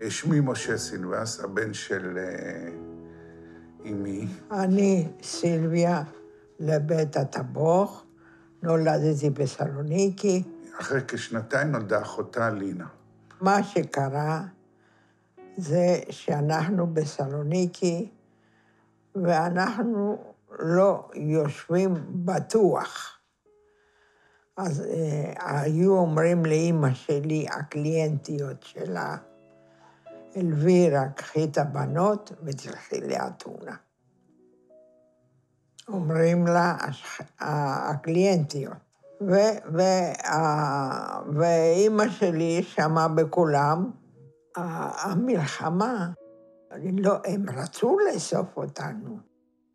שמי משה סילבס, הבן של אמי. אני סילביה לבית הטבוך, נולדתי בסלוניקי. אחרי כשנתיים נולדה אחותה לינה. מה שקרה זה שאנחנו בסלוניקי, ואנחנו לא יושבים בטוח. אז היו אומרים לאמא שלי, הקליינטיות שלה, אלווירה, קחי את הבנות ותלכי לאתונה. אומרים לה הקליינטיות. ואמא שלי שמעה בכולם, המלחמה, לא, הם רצו לאסוף אותנו,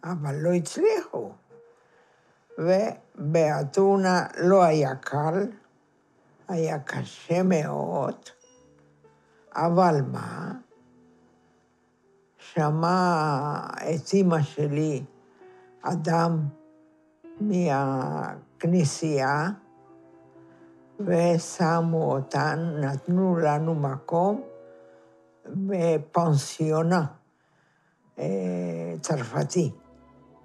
אבל לא הצליחו. ובאתונה לא היה קל, היה קשה מאוד, אבל מה? שמע את אמא שלי אדם מהכנסייה, ושמו אותן, נתנו לנו מקום בפנסיונה צרפתי.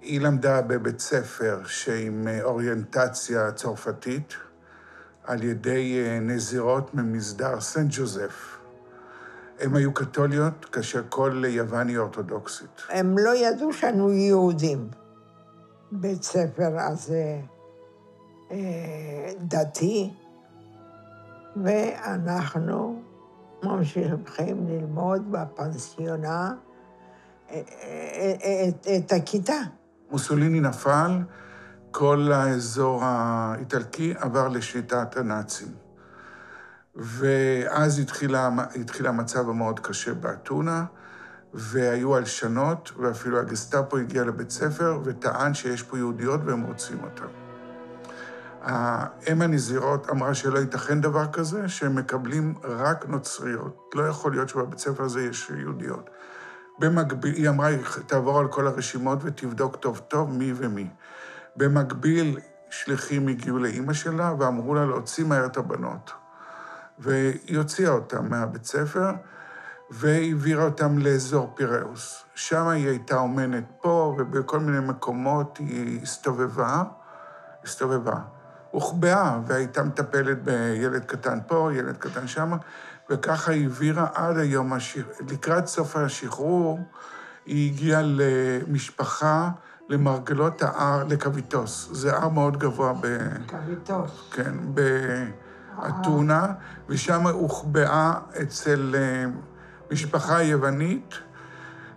היא למדה בבית ספר שעם אוריינטציה צרפתית, על ידי נזירות ממסדר סנט ג'וזף. הן היו קתוליות, כאשר כל יוון היא אורתודוקסית. הם לא ידעו שאנו יהודים. בית ספר הזה דתי, ואנחנו ממשיכים ללמוד בפנסיונה את הכיתה. מוסוליני נפל, כל האזור האיטלקי עבר לשליטת הנאצים. ואז התחיל המצב המאוד קשה באתונה, והיו הלשנות, ואפילו הגסטאפו הגיע לבית ספר, וטען שיש פה יהודיות והם רוצים אותם. האם הנזירות אמרה שלא ייתכן דבר כזה, שהם מקבלים רק נוצריות. לא יכול להיות שבבית ספר הזה יש יהודיות. במקביל, היא אמרה, תעבור על כל הרשימות ותבדוק טוב טוב מי ומי. במקביל, שליחים הגיעו לאמא שלה ואמרו לה להוציא מהר את הבנות. והיא הוציאה אותם מהבית ספר, והעבירה אותם לאזור פיראוס. שם היא הייתה אומנת פה, ובכל מיני מקומות היא הסתובבה. הוחבאה, והייתה מטפלת בילד קטן פה, ילד קטן שם, וככה היא העבירה עד היום, לקראת סוף השחרור, היא הגיעה למשפחה, למרגלות ההר, לקוויטוס. זה הר מאוד גבוה קוויטוס. כן, באתונה, ושם הוחבאה אצל משפחה יוונית,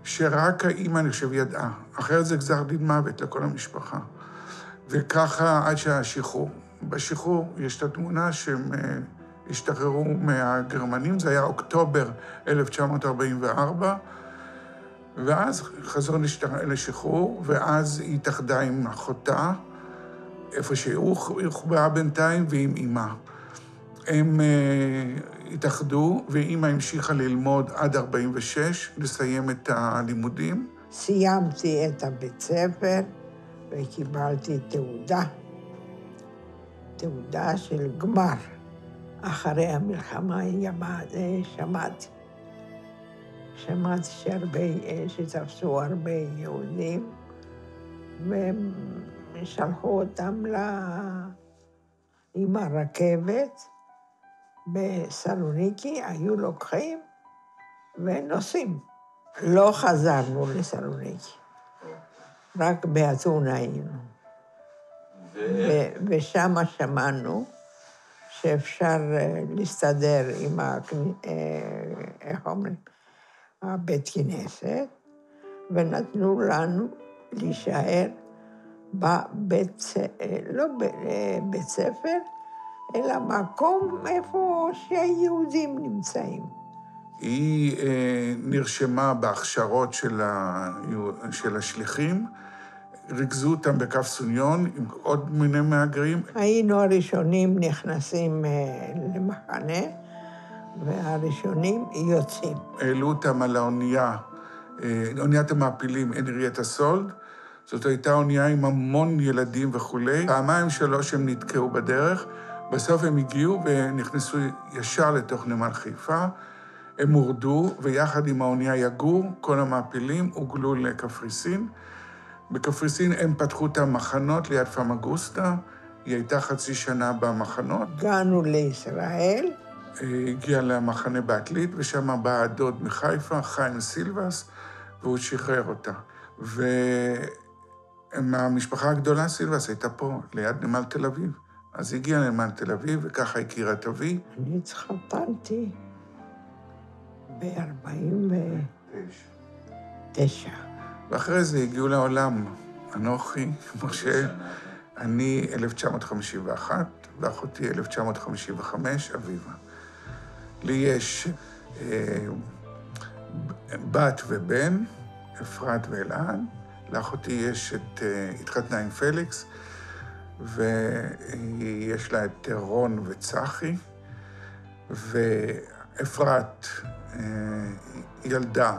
שרק האמא, אני חושב, ידעה. אחרת זה גזר דין מוות לכל המשפחה. וככה עד שהשחרור. בשחרור יש את התמונה שהם השתחררו מהגרמנים, זה היה אוקטובר 1944, ואז חזרו לשחרור, ואז היא התאחדה עם אחותה, איפה שהיא הוחבאה בינתיים, ועם אמא. הם התאחדו, ואמא המשיכה ללמוד עד 46, לסיים את הלימודים. סיימתי את הבית ספר, וקיבלתי תעודה של גמר. אחרי המלחמה שמעתי שתפסו הרבה יהודים, והם שלחו אותם עם הרכבת בסלוניקי, היו לוקחים ונוסעים. לא חזרנו לסלוניקי, רק באתונה היינו. ושם שמענו שאפשר להסתדר עם איך אומרים? הבית כנסת, ונתנו לנו להישאר לא בבית ספר, אלא מקום איפה שהיהודים נמצאים. היא נרשמה בהכשרות של השליחים, ריכזו אותם בקו סוניון עם עוד מיני מהגרים. היינו הראשונים נכנסים למחנה, והראשונים יוצאים. העלו אותם על האונייה, אוניית המעפילים הנריאטה סולד. זאת הייתה אונייה עם המון ילדים וכולי. פעמיים שלוש הם נתקעו בדרך, בסוף הם הגיעו ונכנסו ישר לתוך נמל חיפה. הם הורדו, ויחד עם האונייה יגור, כל המעפילים הוגלו לקפריסין. בקפריסין הם פתחו את המחנות ליד פמגוסטה, היא הייתה חצי שנה במחנות. הגענו לישראל. הגיעה למחנה בעתלית, ושם בא הדוד מחיפה, חיים סילבס, והוא שחרר אותה. והמשפחה הגדולה, סילבס, הייתה פה, ליד נמל תל אביב. אז היא הגיעה לנמל תל אביב, וככה הכירה את אבי. אני התחתנתי ב-49. ואחרי זה הגיעו לעולם אנוכי, משה, אני 1951, ואחותי 1955, אביבה. לי יש בת ובן, אפרת ואלעד, לאחותי יש התחתנה עם פליקס, ויש לה את רון וצחי, ואפרת ילדה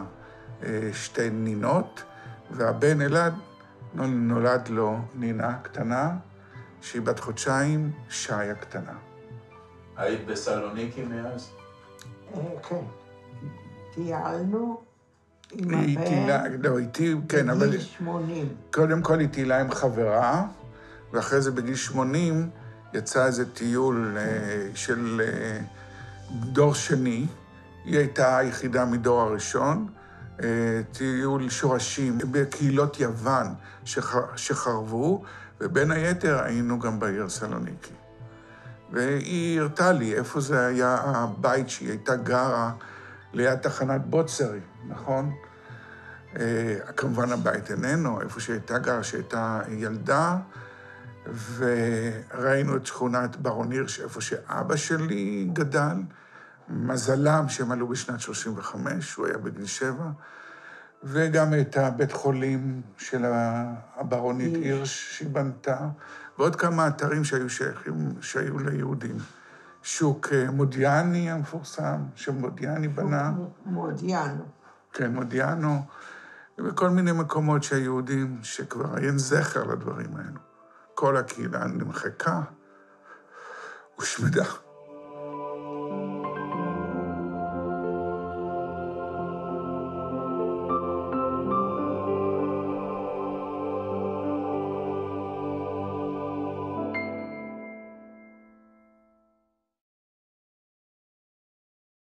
שתי נינות, והבן אלעד נולד לו נינה קטנה, שהיא בת חודשיים, שי הקטנה. היית בסלוניקי מאז? כן. טיילנו עם הבן. לא, איתי, כן, אבל... בגיל 80. קודם כל היא טיילה עם חברה, ואחרי זה בגיל 80 יצא איזה טיול של דור שני. היא הייתה היחידה מדור הראשון, טיול שורשים בקהילות יוון שחרבו, ובין היתר היינו גם בעיר סלוניקי. והיא הראתה לי איפה זה היה הבית שהיא הייתה גרה ליד תחנת בוצרי, נכון? כמובן הבית איננו, איפה שהיא הייתה גרה, שהייתה ילדה, וראינו את שכונת ברון הירש, איפה שאבא שלי גדל, מזלם שהם עלו בשנת 35, הוא היה בגיל 7, וגם את הבית חולים של הברונית הירש שהיא בנתה, ועוד כמה אתרים שהיו ליהודים. שוק מודיאני המפורסם, שמודיאני בנה. מודיאנו. כן, מודיאנו, וכל מיני מקומות שהיהודים, שכבר אין זכר לדברים האלו. כל הקהילה נמחקה, הושמדה.